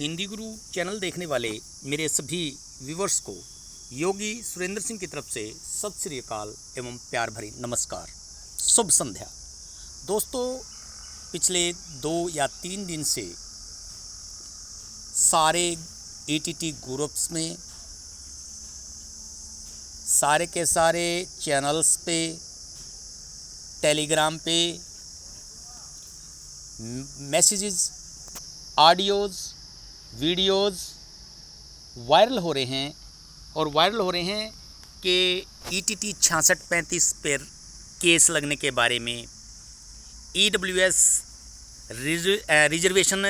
हिंदी गुरु channel देखने वाले मेरे सभी व्यूवर्स को योगी सुरेंद्र सिंह की तरफ से सत श्री अकाल एवं प्यार भरी नमस्कार, शुभ संध्या। दोस्तों, पिछले 2 या 3 दिन से सारे ETT ग्रुप्स में, सारे के सारे चैनल्स पे, टेलीग्राम पे मैसेजेस, ऑडियोज़, वीडियोज़ वायरल हो रहे हैं कि ETT 6635 पर केस लगने के बारे में, EWS रिजर्वेशन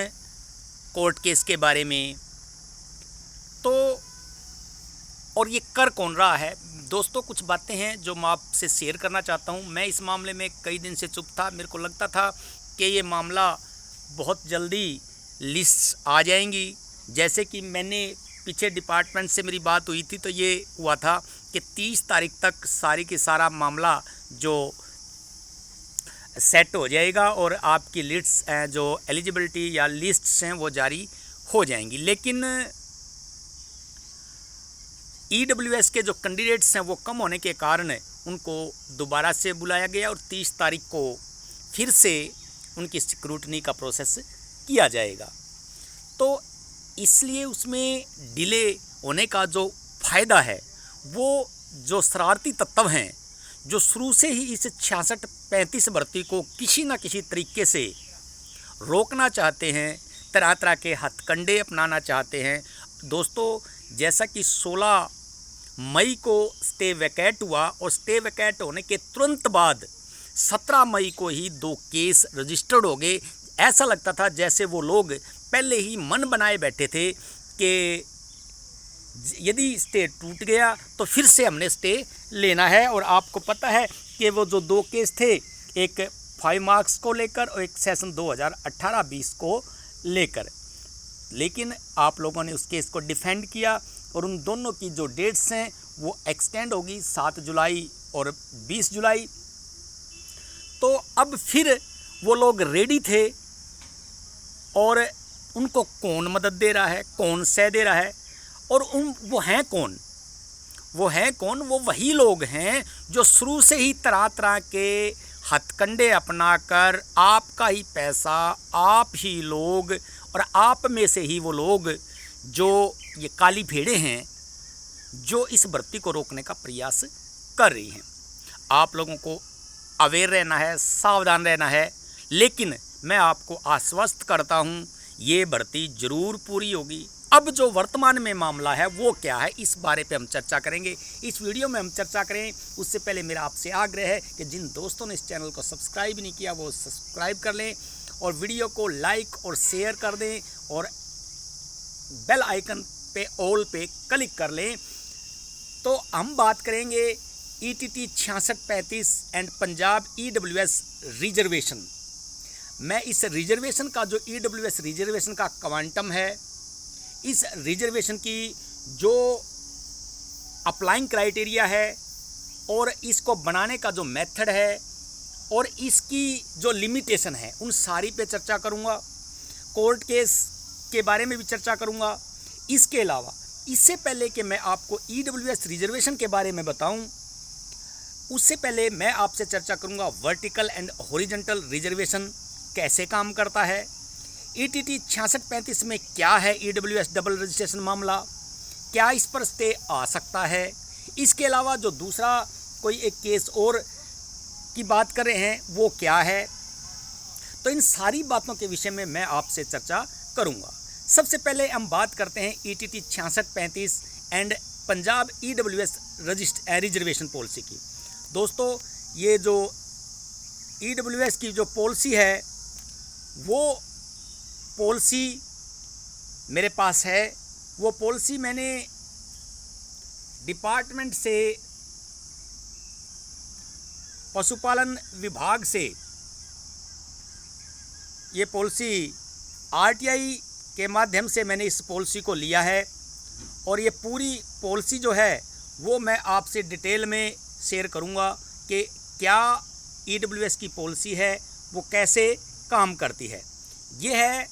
कोर्ट केस के बारे में। तो और ये कर कौन रहा है दोस्तों, कुछ बातें हैं जो मैं आपसे शेयर करना चाहता हूँ। मैं इस मामले में कई दिन से चुप था। मेरे को लगता था कि ये मामला बहुत जल्दी लिस्ट आ जाएंगी। जैसे कि मैंने पीछे डिपार्टमेंट से मेरी बात हुई थी तो ये हुआ था कि 30 तारीख तक सारी की सारा मामला जो सेट हो जाएगा और आपकी लिस्ट्स जो एलिजिबिलिटी या लिस्ट्स हैं वो जारी हो जाएंगी। लेकिन EWS के जो कैंडिडेट्स हैं वो कम होने के कारण उनको दोबारा से बुलाया गया और 30 तारीख को फिर से उनकी स्क्रूटनी का प्रोसेस किया जाएगा। तो इसलिए उसमें डिले होने का जो फ़ायदा है वो जो शरारती तत्व हैं जो शुरू से ही इस 6635 भर्ती को किसी न किसी तरीके से रोकना चाहते हैं, तरह तरह के हथकंडे अपनाना चाहते हैं। दोस्तों, जैसा कि 16 मई को स्टे वैकेट हुआ और स्टे वैकेट होने के तुरंत बाद 17 मई को ही 2 केस रजिस्टर्ड हो गए। ऐसा लगता था जैसे वो लोग पहले ही मन बनाए बैठे थे कि यदि स्टे टूट गया तो फिर से हमने स्टे लेना है। और आपको पता है कि वो जो 2 केस थे, एक 5 मार्क्स को लेकर और एक सेशन 2018-20 को लेकर, लेकिन आप लोगों ने उस केस को डिफेंड किया और उन दोनों की जो डेट्स हैं वो एक्सटेंड होगी 7 जुलाई और 20 जुलाई। तो अब फिर वो लोग रेडी थे और उनको कौन मदद दे रहा है, कौन सह दे रहा है और वो हैं कौन? वो वही लोग हैं जो शुरू से ही तरह तरह के हथकंडे अपनाकर आपका ही पैसा, आप ही लोग और आप में से ही वो लोग जो ये काली भेड़ें हैं जो इस भर्ती को रोकने का प्रयास कर रही हैं। आप लोगों को अवेयर रहना है, सावधान रहना है। लेकिन मैं आपको आश्वस्त करता हूँ ये भर्ती ज़रूर पूरी होगी। अब जो वर्तमान में मामला है वो क्या है, इस बारे पे हम चर्चा करेंगे। इस वीडियो में हम चर्चा करें उससे पहले मेरा आपसे आग्रह है कि जिन दोस्तों ने इस चैनल को सब्सक्राइब नहीं किया वो सब्सक्राइब कर लें और वीडियो को लाइक और शेयर कर दें और बेल आइकन पे ऑल पे क्लिक कर लें। तो हम बात करेंगे ETT 6635 and Punjab EWS reservation. मैं इस रिजर्वेशन का जो EWS रिजर्वेशन का क्वांटम है, इस रिजर्वेशन की जो अप्लाइंग क्राइटेरिया है और इसको बनाने का जो मेथड है और इसकी जो लिमिटेशन है, उन सारी पे चर्चा करूँगा। कोर्ट केस के बारे में भी चर्चा करूँगा। इसके अलावा इससे पहले कि मैं आपको EWS रिजर्वेशन के बारे में बताऊं, उससे पहले मैं आपसे चर्चा करूंगा वर्टिकल एंड हॉरिजॉन्टल रिजर्वेशन कैसे काम करता है, ETT 6635 में क्या है EWS डबल रजिस्ट्रेशन मामला, क्या इस पर स्टे आ सकता है। इसके अलावा जो दूसरा कोई एक केस और की बात कर रहे हैं वो क्या है। तो इन सारी बातों के विषय में मैं आपसे चर्चा करूंगा। सबसे पहले हम बात करते हैं ETT 6635 and Punjab EWS reservation policy की। दोस्तों, ये जो EWS की जो पॉलिसी है वो पॉलिसी मेरे पास है। वो पॉलिसी मैंने डिपार्टमेंट से, पशुपालन विभाग से ये पॉलिसी RTI के माध्यम से मैंने इस पॉलिसी को लिया है और ये पूरी पॉलिसी जो है वो मैं आपसे डिटेल में शेयर करूंगा कि क्या EWS की पॉलिसी है वो कैसे काम करती है। ये है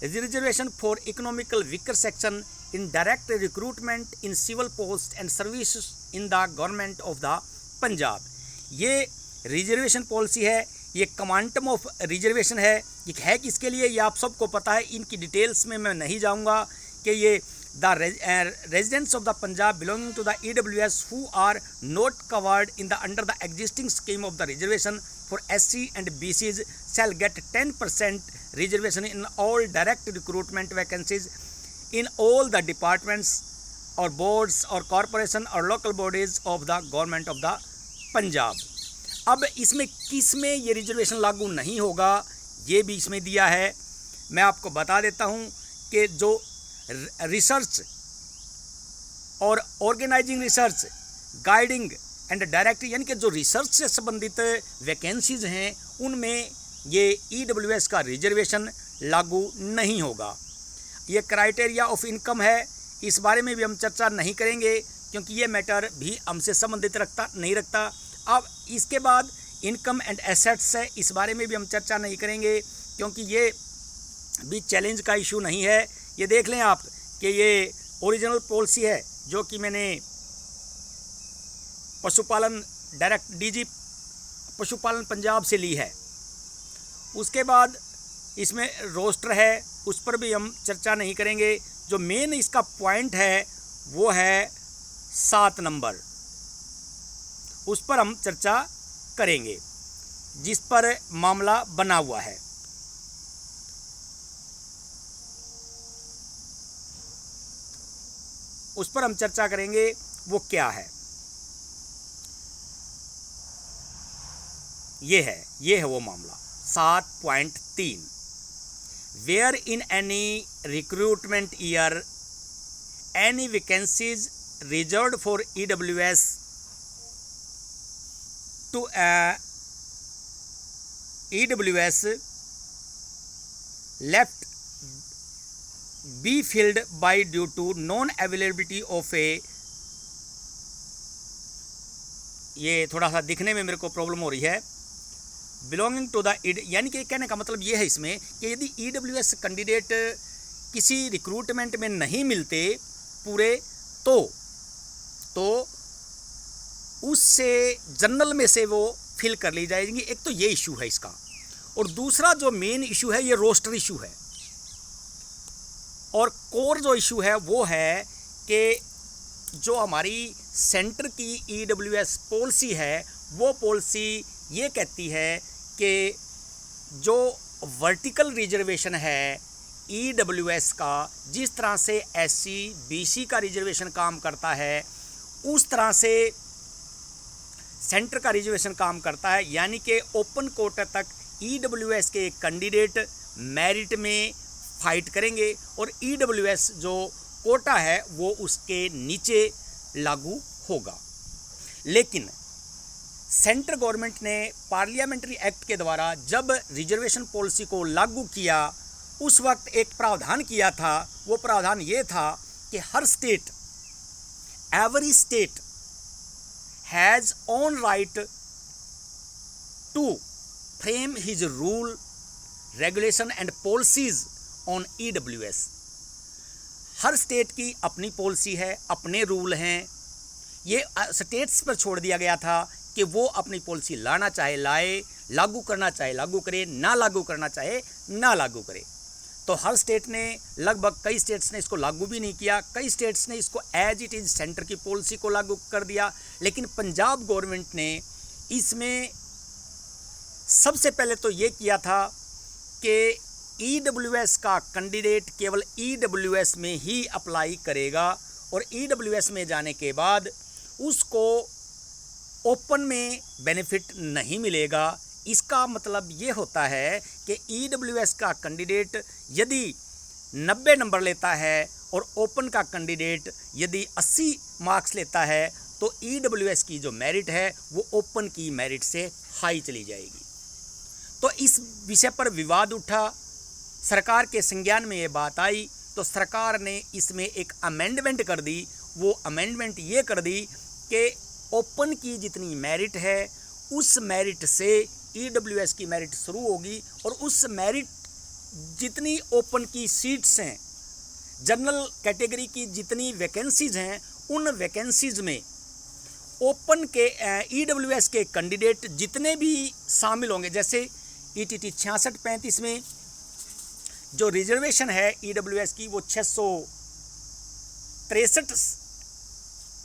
reservation for economical weaker section in direct recruitment in civil post and service in the government of the Punjab. ये रिजर्वेशन पॉलिसी है, ये क्वांटम ऑफ रिजर्वेशन है, ये है किसके लिए ये आप सबको पता है, इनकी डिटेल्स में मैं नहीं जाऊंगा कि ये the residents of the Punjab belonging to the EWS who are not covered in the under the existing scheme of the reservation for SC and BCs shall get 10% reservation in all direct recruitment vacancies in all the departments or boards or corporation or local bodies of the government of the Punjab. अब इसमें किस में ये reservation लागू नहीं होगा ये भी इसमें दिया है। मैं आपको बता देता हूँ कि जो रिसर्च और organising research, guiding and direct, यानी कि जो रिसर्च से संबंधित वैकेंसीज हैं उनमें ये EWS का रिजर्वेशन लागू नहीं होगा। ये क्राइटेरिया ऑफ इनकम है, इस बारे में भी हम चर्चा नहीं करेंगे क्योंकि ये मैटर भी हमसे संबंधित नहीं रखता। अब इसके बाद इनकम एंड एसेट्स है, इस बारे में भी हम चर्चा नहीं करेंगे क्योंकि ये भी चैलेंज का इशू नहीं है। ये देख लें आप कि ये ओरिजिनल पॉलिसी है जो कि मैंने पशुपालन डायरेक्ट DG पशुपालन पंजाब से ली है। उसके बाद इसमें रोस्टर है, उस पर भी हम चर्चा नहीं करेंगे। जो मेन इसका पॉइंट है वो है 7 नंबर, उस पर हम चर्चा करेंगे जिस पर मामला बना हुआ है। उस पर हम चर्चा करेंगे वो क्या है। ये है वो मामला 7.3। Where in any recruitment year any vacancies reserved for EWS to EWS left be filled by due to non availability of a, ये थोड़ा सा दिखने में मेरे को प्रॉब्लम हो रही है, बिलोंगिंग टू द यानी कि कहने का मतलब ये है इसमें कि यदि EWS कैंडिडेट किसी रिक्रूटमेंट में नहीं मिलते पूरे तो उससे जनरल में से वो फिल कर ली जाएगी। एक तो ये इशू है इसका, और दूसरा जो मेन इशू है ये रोस्टर इशू है, और कोर जो इशू है वो है कि जो हमारी सेंटर की EWS पॉलिसी है वो पॉलिसी ये कहती है कि जो वर्टिकल रिजर्वेशन है EWS का, जिस तरह से SC BC का रिजर्वेशन काम करता है उस तरह से सेंटर का रिजर्वेशन काम करता है। यानी कि ओपन कोटा तक EWS के कैंडिडेट मेरिट में फाइट करेंगे और EWS जो कोटा है वो उसके नीचे लागू होगा। लेकिन सेंट्रल गवर्नमेंट ने पार्लियामेंट्री एक्ट के द्वारा जब रिजर्वेशन पॉलिसी को लागू किया उस वक्त एक प्रावधान किया था। वो प्रावधान ये था कि हर state, every state has own right to frame his rule, regulation and policies on EWS। Her state की अपनी पॉलिसी है, अपने रूल हैं। ये स्टेट्स पर छोड़ दिया गया था कि वो अपनी पॉलिसी लाना चाहे लाए, लागू करना चाहे लागू करे, ना लागू करना चाहे ना लागू करे। तो हर स्टेट ने, लगभग कई स्टेट्स ने इसको लागू भी नहीं किया, कई स्टेट्स ने इसको एज इट इज़ सेंटर की पॉलिसी को लागू कर दिया। लेकिन पंजाब गवर्नमेंट ने इसमें सबसे पहले तो ये किया था कि EWS का कैंडिडेट केवल EWS में ही अप्लाई करेगा और EWS में जाने के बाद उसको ओपन में बेनिफिट नहीं मिलेगा। इसका मतलब ये होता है कि EWS का कैंडिडेट यदि 90 नंबर लेता है और ओपन का कैंडिडेट यदि 80 मार्क्स लेता है तो EWS की जो मेरिट है वो ओपन की मेरिट से हाई चली जाएगी। तो इस विषय पर विवाद उठा, सरकार के संज्ञान में ये बात आई तो सरकार ने इसमें एक अमेंडमेंट कर दी। वो अमेंडमेंट ये कर दी कि ओपन की जितनी मेरिट है उस मेरिट से EWS की मेरिट शुरू होगी और उस मेरिट जितनी ओपन की सीट्स हैं, जनरल कैटेगरी की जितनी वैकेंसीज हैं, उन वैकेंसीज में ओपन के ईडब्ल्यूएस के कैंडिडेट जितने भी शामिल होंगे, जैसे ईटीटी 66-35 में जो रिजर्वेशन है ईडब्ल्यूएस की वो 663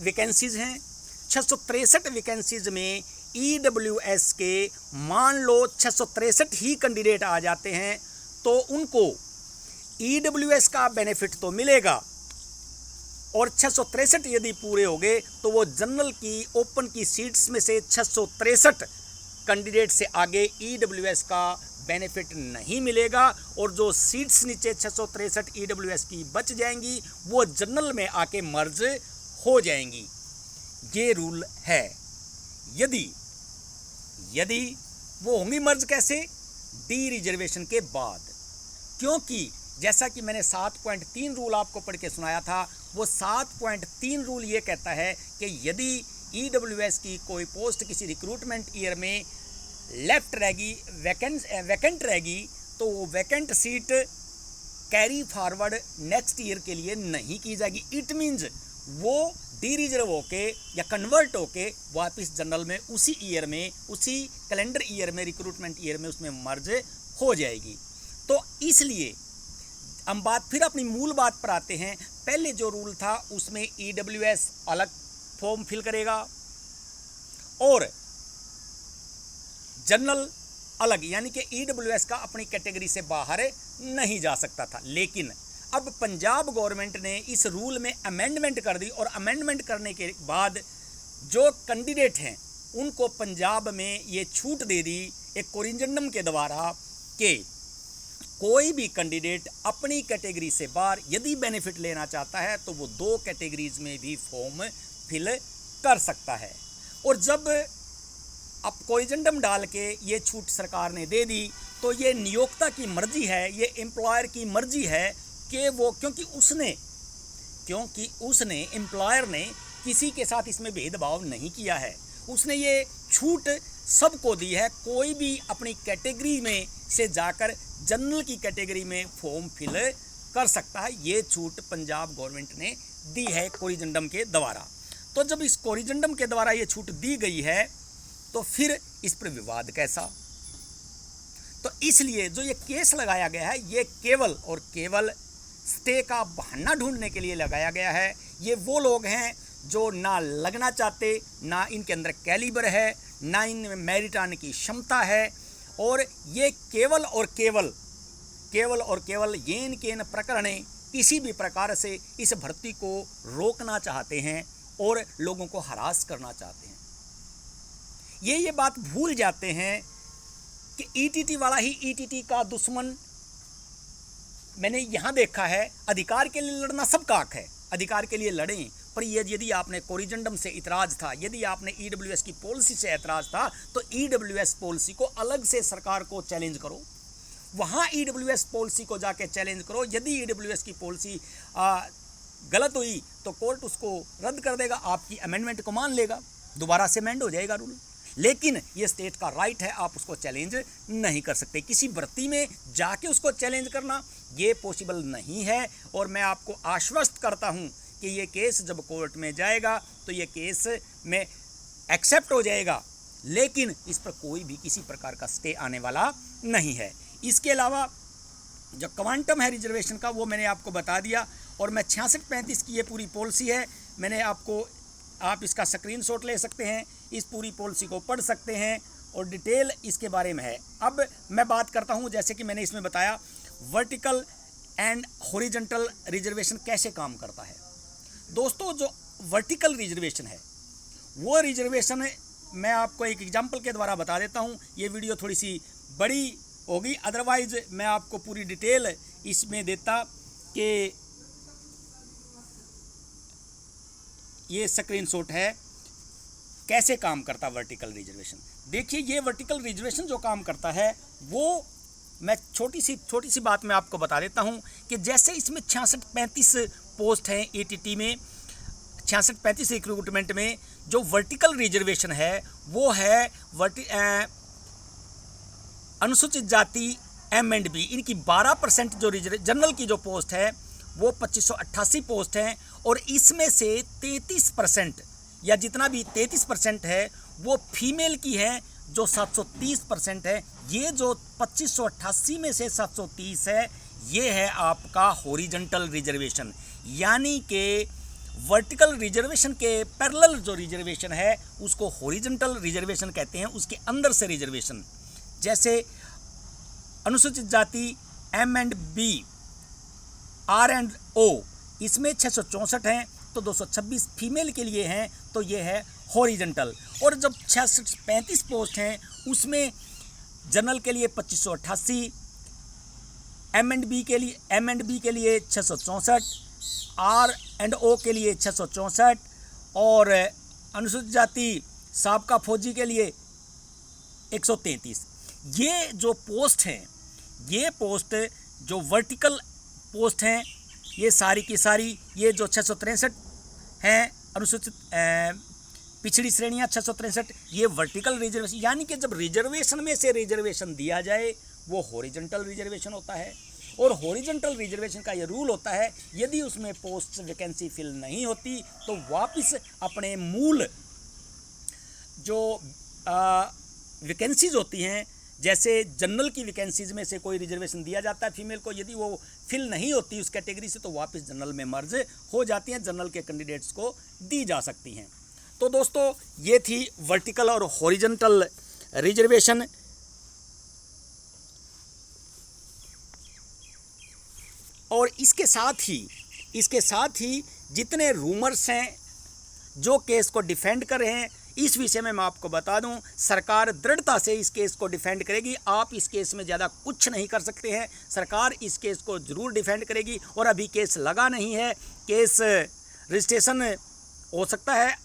वैकेंसीज हैं। 663 वैकेंसीज में ईडब्ल्यूएस के मान लो 663 ही कैंडिडेट आ जाते हैं तो उनको ईडब्ल्यूएस का बेनिफिट तो मिलेगा, और 663 यदि पूरे हो गए तो वो जनरल की ओपन की सीट्स में से 663 कैंडिडेट से आगे ईडब्ल्यूएस का बेनिफिट नहीं मिलेगा, और जो सीट्स नीचे 663 ईडब्ल्यूएस की बच जाएंगी वो जनरल में आके मर्ज हो जाएंगी। ये रूल है। यदि वो होंगी मर्ज कैसे? डी रिजर्वेशन के बाद, क्योंकि जैसा कि मैंने 7.3 रूल आपको पढ़ के सुनाया था, वो 7.3 रूल ये कहता है कि यदि ईडब्ल्यूएस की कोई पोस्ट किसी रिक्रूटमेंट ईयर में लेफ्ट रहेगी, वैकेंट रहेगी, तो वो vacant seat carry forward next year के लिए नहीं की जाएगी। इट मीन्स वो डी रिजर्व होके या कन्वर्ट होके वापस जनरल में उसी ईयर में, उसी कैलेंडर ईयर में, रिक्रूटमेंट ईयर में उसमें मर्ज हो जाएगी। तो इसलिए हम फिर अपनी मूल बात पर आते हैं। पहले जो रूल था उसमें ईडब्ल्यूएस अलग फॉर्म फिल करेगा और जनरल अलग, यानी कि ईडब्ल्यूएस का अपनी कैटेगरी से बाहर नहीं जा सकता था। लेकिन अब पंजाब गवर्नमेंट ने इस रूल में अमेंडमेंट कर दी, और अमेंडमेंट करने के बाद जो कैंडिडेट हैं उनको पंजाब में ये छूट दे दी एक कोरिजेंडम के द्वारा कि कोई भी कैंडिडेट अपनी कैटेगरी से बाहर यदि बेनिफिट लेना चाहता है तो वो 2 कैटेगरीज में भी फॉर्म फिल कर सकता है। और जब अब कोरिजेंडम डाल के ये छूट सरकार ने दे दी तो ये नियोक्ता की मर्जी है, ये एम्प्लॉयर की मर्जी है कि वो, क्योंकि उसने एम्प्लॉयर ने किसी के साथ इसमें भेदभाव नहीं किया है, उसने ये छूट सबको दी है। कोई भी अपनी कैटेगरी में से जाकर जनरल की कैटेगरी में फॉर्म फिल कर सकता है। ये छूट पंजाब गवर्नमेंट ने दी है कोरिजेंडम के द्वारा। तो जब इस कोरिजेंडम के द्वारा ये छूट दी गई है तो फिर इस पर विवाद कैसा? तो इसलिए जो ये केस लगाया गया है ये केवल और केवल स्टे का बहाना ढूंढने के लिए लगाया गया है। ये वो लोग हैं जो ना लगना चाहते, ना इनके अंदर कैलिबर है, ना इनमें मेरिट आने की क्षमता है, और ये केवल और केवल ये इनके प्रकरण किसी भी प्रकार से इस भर्ती को रोकना चाहते हैं और लोगों को हरास करना चाहते हैं। ये बात भूल जाते हैं कि ईटीटी वाला ही ईटीटी का दुश्मन मैंने यहाँ देखा है। अधिकार के लिए लड़ना सबका हक है, अधिकार के लिए लड़ें, पर यदि आपने कोरिजेंडम से इतराज़ था, यदि आपने ईडब्ल्यूएस की पॉलिसी से एतराज़ था, तो ईडब्ल्यूएस पॉलिसी को अलग से सरकार को चैलेंज करो, वहाँ ईडब्ल्यूएस पॉलिसी को जाके चैलेंज करो। यदि ईडब्ल्यूएस की पॉलिसी गलत हुई तो कोर्ट उसको रद्द कर देगा, आपकी अमेंडमेंट को मान लेगा, दोबारा से अमेंड हो जाएगा रूल। लेकिन ये स्टेट का राइट है, आप उसको चैलेंज नहीं कर सकते। किसी भर्ती में जाके उसको चैलेंज करना ये पॉसिबल नहीं है। और मैं आपको आश्वस्त करता हूँ कि ये केस जब कोर्ट में जाएगा तो ये केस में एक्सेप्ट हो जाएगा, लेकिन इस पर कोई भी किसी प्रकार का स्टे आने वाला नहीं है। इसके अलावा जो क्वांटम है रिजर्वेशन का वो मैंने आपको बता दिया, और मैं 66-35 की ये पूरी पॉलिसी है, मैंने आपको, आप इसका स्क्रीनशॉट ले सकते हैं, इस पूरी पॉलिसी को पढ़ सकते हैं और डिटेल इसके बारे में है। अब मैं बात करता हूँ, जैसे कि मैंने इसमें बताया, वर्टिकल एंड हॉरिजॉन्टल रिजर्वेशन कैसे काम करता है। दोस्तों, जो वर्टिकल रिजर्वेशन है वो रिजर्वेशन मैं आपको एक एग्जांपल के द्वारा बता देता हूँ। ये वीडियो थोड़ी सी बड़ी होगी, अदरवाइज मैं आपको पूरी डिटेल इसमें देता कि ये स्क्रीनशॉट है कैसे काम करता वर्टिकल रिजर्वेशन। देखिए, ये वर्टिकल रिजर्वेशन जो काम करता है वो मैं छोटी सी बात मैं आपको बता देता हूँ कि जैसे इसमें 66-35 पोस्ट हैं ईटीटी में, 66-35 रिक्रूटमेंट में जो वर्टिकल रिजर्वेशन है वो है अनुसूचित जाति M&B, इनकी 12% जो जनरल की जो पोस्ट है वो 2588 पोस्ट हैं, और इसमें से 33% या जितना भी 33% है वो फीमेल की है, जो 730% है। ये जो 2588 में से 730 है, ये है आपका हॉरिजॉन्टल रिजर्वेशन, यानी कि वर्टिकल रिजर्वेशन के पैरेलल जो रिजर्वेशन है उसको हॉरिजॉन्टल रिजर्वेशन कहते हैं, उसके अंदर से रिजर्वेशन। जैसे अनुसूचित जाति M&B, R&O, इसमें 664 हैं, तो 226 फीमेल के लिए हैं, तो ये है हॉरिजॉन्टल। और जब 35 पोस्ट हैं उसमें जनरल के लिए 2588, M&B के लिए 664, R&O के लिए 664, और अनुसूचित जाति साबका फौजी के लिए 133। ये जो पोस्ट हैं, ये पोस्ट जो वर्टिकल पोस्ट हैं, ये सारी की सारी, ये जो 663 हैं अनुसूचित पिछड़ी श्रेणियाँ 663, ये वर्टिकल रिजर्वेशन, यानी कि जब रिजर्वेशन में से रिजर्वेशन दिया जाए वो हॉरिजॉन्टल रिजर्वेशन होता है। और हॉरिजॉन्टल रिजर्वेशन का ये रूल होता है, यदि उसमें पोस्ट वैकेंसी फिल नहीं होती तो वापस अपने मूल जो वैकेंसीज होती हैं, जैसे जनरल की वैकेंसीज में से कोई रिजर्वेशन दिया जाता है फीमेल को, यदि वो फिल नहीं होती उस कैटेगरी से, तो वापस जनरल में मर्ज हो जाती हैं, जनरल के कैंडिडेट्स को दी जा सकती हैं। तो दोस्तों ये थी वर्टिकल और हॉरिजॉन्टल रिजर्वेशन। और इसके साथ ही जितने रूमर्स हैं जो केस को डिफेंड कर रहे हैं, इस विषय में मैं आपको बता दूं, सरकार दृढ़ता से इस केस को डिफेंड करेगी। आप इस केस में ज़्यादा कुछ नहीं कर सकते हैं, सरकार इस केस को ज़रूर डिफेंड करेगी। और अभी केस लगा नहीं है, केस रजिस्ट्रेशन हो सकता है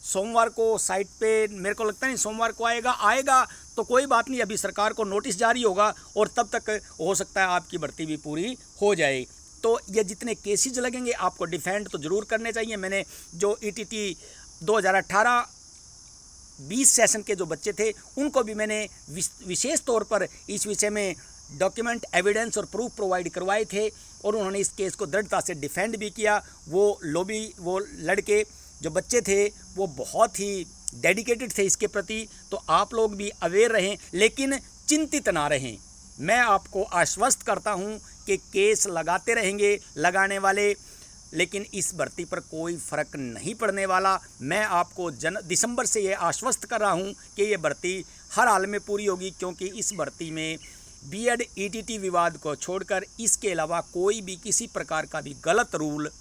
सोमवार को साइट पे, मेरे को लगता नहीं सोमवार को आएगा तो कोई बात नहीं, अभी सरकार को नोटिस जारी होगा और तब तक हो सकता है आपकी भर्ती भी पूरी हो जाए। तो ये जितने केसेस लगेंगे आपको डिफेंड तो ज़रूर करने चाहिए। मैंने जो ETT 2018-20 सेशन के जो बच्चे थे उनको भी मैंने विशेष तौर पर इस विषय में डॉक्यूमेंट, एविडेंस और प्रूफ प्रोवाइड करवाए थे, और उन्होंने इस केस को दृढ़ता से डिफेंड भी किया। वो लड़के जो बच्चे थे वो बहुत ही डेडिकेटेड थे इसके प्रति। तो आप लोग भी अवेयर रहें, लेकिन चिंतित ना रहें। मैं आपको आश्वस्त करता हूं कि केस लगाते रहेंगे लगाने वाले, लेकिन इस भर्ती पर कोई फ़र्क नहीं पड़ने वाला। मैं आपको दिसंबर से ये आश्वस्त कर रहा हूं कि ये भर्ती हर हाल में पूरी होगी, क्योंकि इस भर्ती में B.Ed ETT विवाद को छोड़कर इसके अलावा कोई भी किसी प्रकार का भी गलत रूल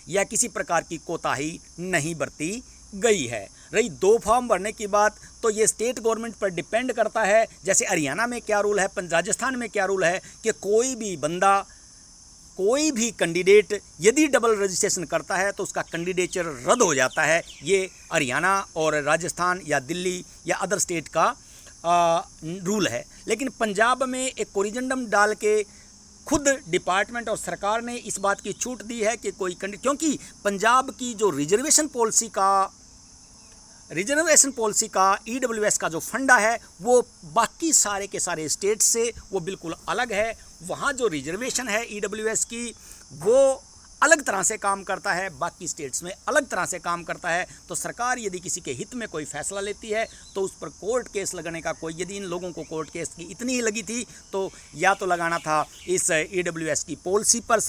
या किसी प्रकार की कोताही नहीं बरती गई है। रही 2 फॉर्म भरने की बात, तो ये स्टेट गवर्नमेंट पर डिपेंड करता है। जैसे हरियाणा में क्या रूल है, राजस्थान में क्या रूल है कि कोई भी बंदा, कोई भी कैंडिडेट यदि डबल रजिस्ट्रेशन करता है तो उसका कैंडिडेचर रद्द हो जाता है। ये हरियाणा और राजस्थान या दिल्ली या अदर स्टेट का रूल है। लेकिन पंजाब में एक कोरिजेंडम डाल के खुद डिपार्टमेंट और सरकार ने इस बात की छूट दी है कि कोई क्योंकि पंजाब की जो रिजर्वेशन पॉलिसी का EWS का जो फंडा है वो बाकी सारे के सारे स्टेट से वो बिल्कुल अलग है। वहाँ जो रिजर्वेशन है EWS की वो अलग तरह से काम करता है, बाकी स्टेट्स में अलग तरह से काम करता है। तो सरकार यदि किसी के हित में कोई फैसला लेती है तो उस पर कोर्ट केस लगाने का कोई, यदि इन लोगों को कोर्ट केस की इतनी ही लगी थी तो या तो लगाना था इस EWS की पॉलिसी पर,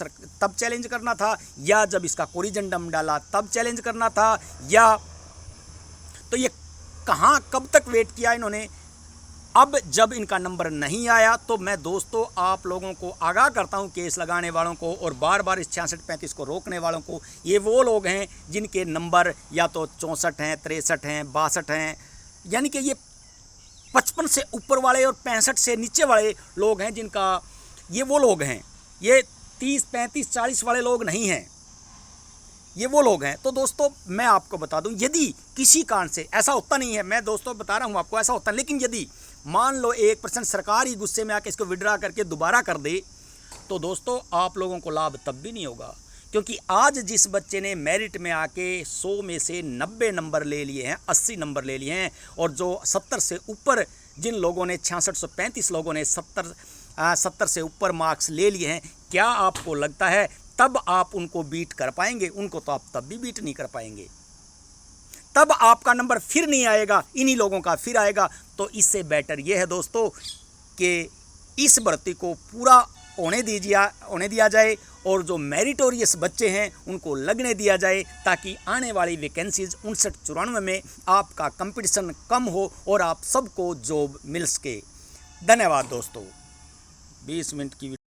तब चैलेंज करना था, या जब इसका कोरिजेंडम डाला तब चैलेंज करना था, या तो ये कहाँ कब तक वेट किया इन्होंने। अब जब इनका नंबर नहीं आया तो मैं दोस्तों आप लोगों को आगाह करता हूं, केस लगाने वालों को और बार बार इस 66-35 को रोकने वालों को, ये वो लोग हैं जिनके नंबर या तो 64 हैं, 63 हैं, 62 हैं, यानी कि ये 55 से ऊपर वाले और 65 से नीचे वाले लोग हैं जिनका, ये वो लोग हैं, ये 30, 35, 40 वाले लोग नहीं हैं, ये वो लोग हैं। तो दोस्तों मैं आपको बता दूं, यदि किसी कारण से, ऐसा होता नहीं है, मैं दोस्तों बता रहा हूं आपको, ऐसा होता है, लेकिन यदि मान लो 1% सरकार ही गुस्से में आके इसको विड्रा करके दोबारा कर दे तो दोस्तों आप लोगों को लाभ तब भी नहीं होगा। क्योंकि आज जिस बच्चे ने मेरिट में आके 100 में से 90 नंबर ले लिए हैं, 80 नंबर ले लिए हैं, और जो 70 से ऊपर जिन लोगों ने, 6635 लोगों ने 70 70 से ऊपर मार्क्स ले लिए हैं, क्या आपको लगता है तब आप उनको बीट कर पाएंगे? उनको तो आप तब भी बीट नहीं कर पाएंगे। तब आपका नंबर फिर नहीं आएगा, इन्हीं लोगों का फिर आएगा। तो इससे बेटर ये है दोस्तों कि इस भर्ती को पूरा होने दिया जाए और जो मेरिटोरियस बच्चे हैं उनको लगने दिया जाए, ताकि आने वाली वैकेंसीज 59-94 में आपका कंपटीशन कम हो और आप सबको जॉब मिल सके। धन्यवाद दोस्तों। 20 मिनट की